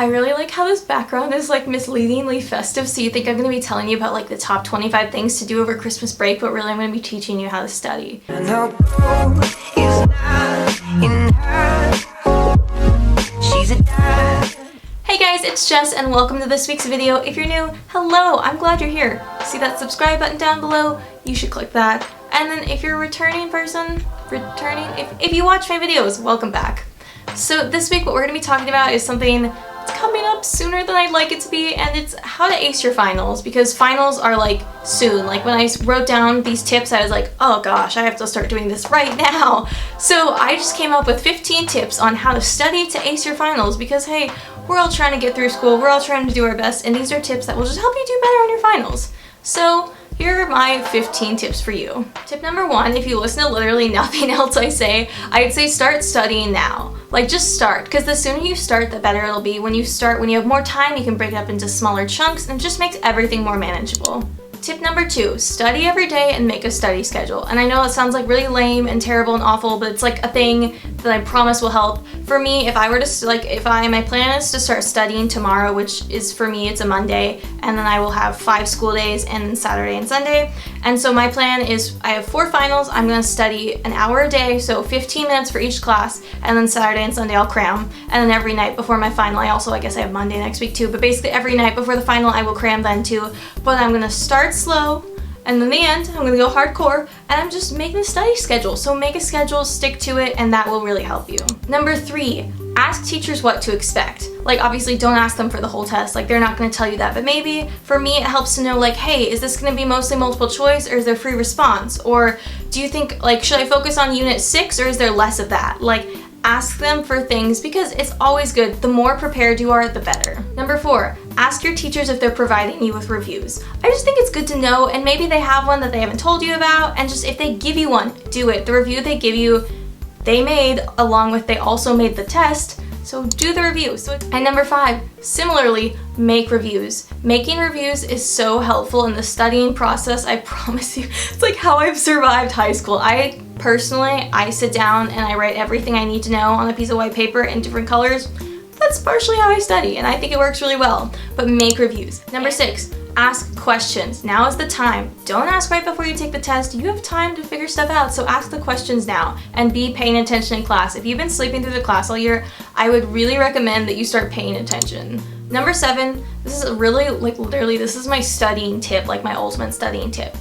I really like how this background is like misleadingly festive, so you think I'm going to be telling you about like the top 25 things to do over Christmas break, but really I'm going to be teaching you how to study. Hey guys, it's Jess and welcome to this week's video. If you're new, hello, I'm glad you're here. See that subscribe button down below? You should click that. And then if you're a returning person, if you watch my videos, welcome back. So this week what we're going to be talking about is something that's coming up sooner than I'd like it to be, and it's how to ace your finals, because finals are like soon. Like when I wrote down these tips, I was like, oh gosh, I have to start doing this right now. So I just came up with 15 tips on how to study to ace your finals, because hey, we're all trying to get through school, we're all trying to do our best, and these are tips that will just help you do better on your finals. So here are my 15 tips for you. Tip number 1, if you listen to literally nothing else I say, I'd say start studying now. Like just start, because the sooner you start, the better it'll be. When you have more time, you can break it up into smaller chunks, and it just makes everything more manageable. Tip number 2, study every day and make a study schedule. And I know it sounds like really lame and terrible and awful, but it's like a thing that I promise will help. For me, if I were to, my plan is to start studying tomorrow, which is for me, it's a Monday, and then I will have 5 school days and Saturday and Sunday. And so my plan is I have 4 finals, I'm gonna study an hour a day, so 15 minutes for each class, and then Saturday and Sunday I'll cram. And then every night before my final, I guess I have Monday next week too, but basically every night before the final I will cram then too. But I'm gonna start slow, and in the end I'm gonna go hardcore, and I'm just making a study schedule. So make a schedule, stick to it, and that will really help you. Number 3, ask teachers what to expect. Like obviously don't ask them for the whole test, like they're not gonna tell you that, but maybe for me it helps to know like, hey, is this gonna be mostly multiple choice or is there free response? Or do you think like, should I focus on unit 6 or is there less of that? Like ask them for things, because it's always good. The more prepared you are, the better. Number 4, ask your teachers if they're providing you with reviews. I just think it's good to know, and maybe they have one that they haven't told you about, and just if they give you one, do it. The review they give you, they made along with they also made the test, so do the review. And number 5, similarly, make reviews. Making reviews is so helpful in the studying process, I promise you. It's like how I've survived high school. I sit down and I write everything I need to know on a piece of white paper in different colors. That's partially how I study, and I think it works really well. But make reviews. Number 6, ask questions. Now is the time. Don't ask right before you take the test. You have time to figure stuff out, so ask the questions now and be paying attention in class. If you've been sleeping through the class all year, I would really recommend that you start paying attention. Number 7, this is really, like literally, this is my studying tip, like my ultimate studying tip.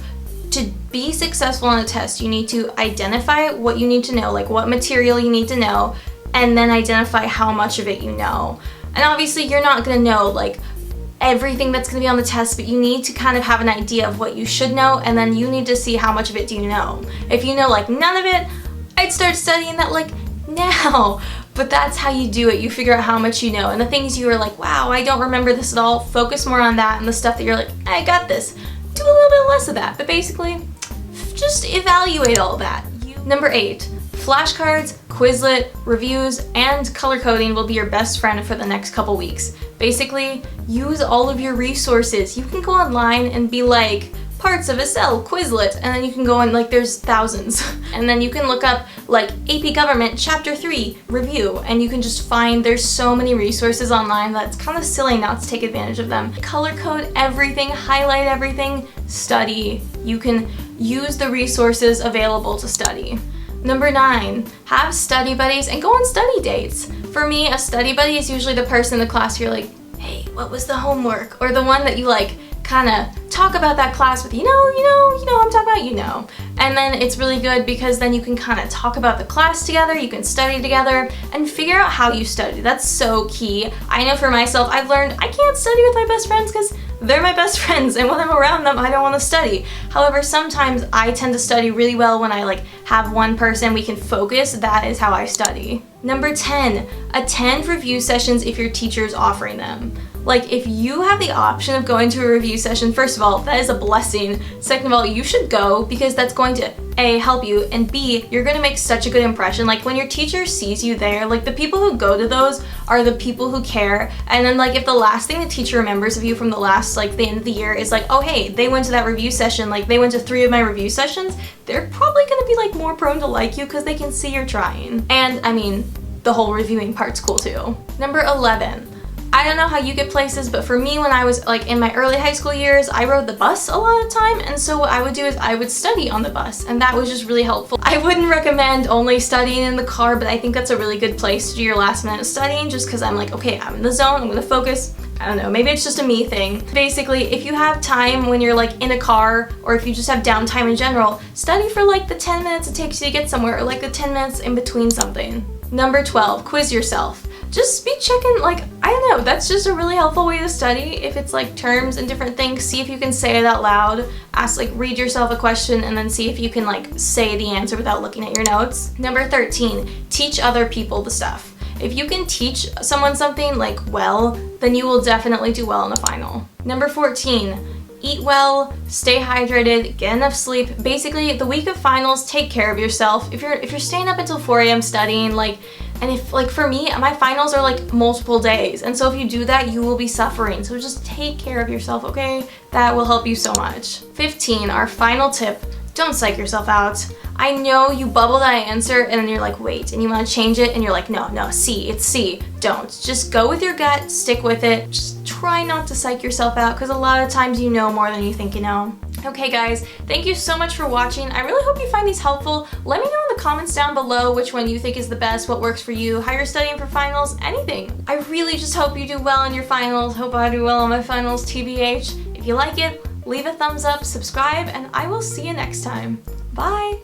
To be successful on a test, you need to identify what you need to know, like what material you need to know, and then identify how much of it you know. And obviously you're not gonna know like everything that's gonna be on the test, but you need to kind of have an idea of what you should know, and then you need to see how much of it do you know. If you know like none of it, I'd start studying that like now. But that's how you do it. You figure out how much you know, and the things you are like, wow, I don't remember this at all, focus more on that, and the stuff that you're like, I got this, do a little bit less of that. But basically, just evaluate all that. Number 8, flashcards, Quizlet, reviews, and color coding will be your best friend for the next couple weeks. Basically, use all of your resources. You can go online and be like, parts of a cell, Quizlet, and then you can go and like there's thousands. And then you can look up like AP Government Chapter 3 review, and you can just find there's so many resources online that's kind of silly not to take advantage of them. Color code everything, highlight everything, study. You can use the resources available to study. Number 9, have study buddies and go on study dates. For me, a study buddy is usually the person in the class you're like, hey, what was the homework? Or the one that you like kind of talk about that class with, you know, I'm talking about, And then it's really good because then you can kind of talk about the class together, you can study together, and figure out how you study. That's so key. I know for myself, I've learned I can't study with my best friends because they're my best friends, and when I'm around them, I don't want to study. However, sometimes I tend to study really well when I like have one person we can focus. That is how I study. Number 10, attend review sessions if your teacher is offering them. Like if you have the option of going to a review session, first of all, that is a blessing. Second of all, you should go because that's going to A, help you, and B, you're gonna make such a good impression. Like when your teacher sees you there, like the people who go to those are the people who care. And then like if the last thing the teacher remembers of you from the last, like the end of the year is like, oh hey, they went to that review session, like they went to 3 of my review sessions, they're probably gonna be like more prone to like you because they can see you're trying. And I mean, the whole reviewing part's cool too. Number 11, I don't know how you get places, but for me, when I was like in my early high school years, I rode the bus a lot of time, and so what I would do is I would study on the bus, and that was just really helpful. I wouldn't recommend only studying in the car, but I think that's a really good place to do your last minute studying, just because I'm like, okay, I'm in the zone, I'm gonna focus. I don't know, maybe it's just a me thing. Basically, if you have time when you're like in a car, or if you just have downtime in general, study for like the 10 minutes it takes you to get somewhere, or like the 10 minutes in between something. Number 12, quiz yourself. Just be checking, like, I don't know, that's just a really helpful way to study. If it's like terms and different things, see if you can say it out loud. Read yourself a question and then see if you can like say the answer without looking at your notes. Number 13, teach other people the stuff. If you can teach someone something like well, then you will definitely do well in the final. Number 14, eat well, stay hydrated, get enough sleep. Basically, the week of finals, take care of yourself. If you're staying up until 4 a.m. studying, and if for me, my finals are like multiple days, and so if you do that, you will be suffering. So just take care of yourself, okay? That will help you so much. 15, our final tip, don't psych yourself out. I know you bubble that answer and then you're like, wait, and you want to change it and you're like, no, C, it's C. Don't. Just go with your gut, stick with it. Just try not to psych yourself out, because a lot of times you know more than you think you know. Okay guys, thank you so much for watching. I really hope you find these helpful. Let me know in the comments down below which one you think is the best, what works for you, how you're studying for finals, anything. I really just hope you do well in your finals. Hope I do well on my finals, TBH. If you like it, leave a thumbs up, subscribe, and I will see you next time. Bye!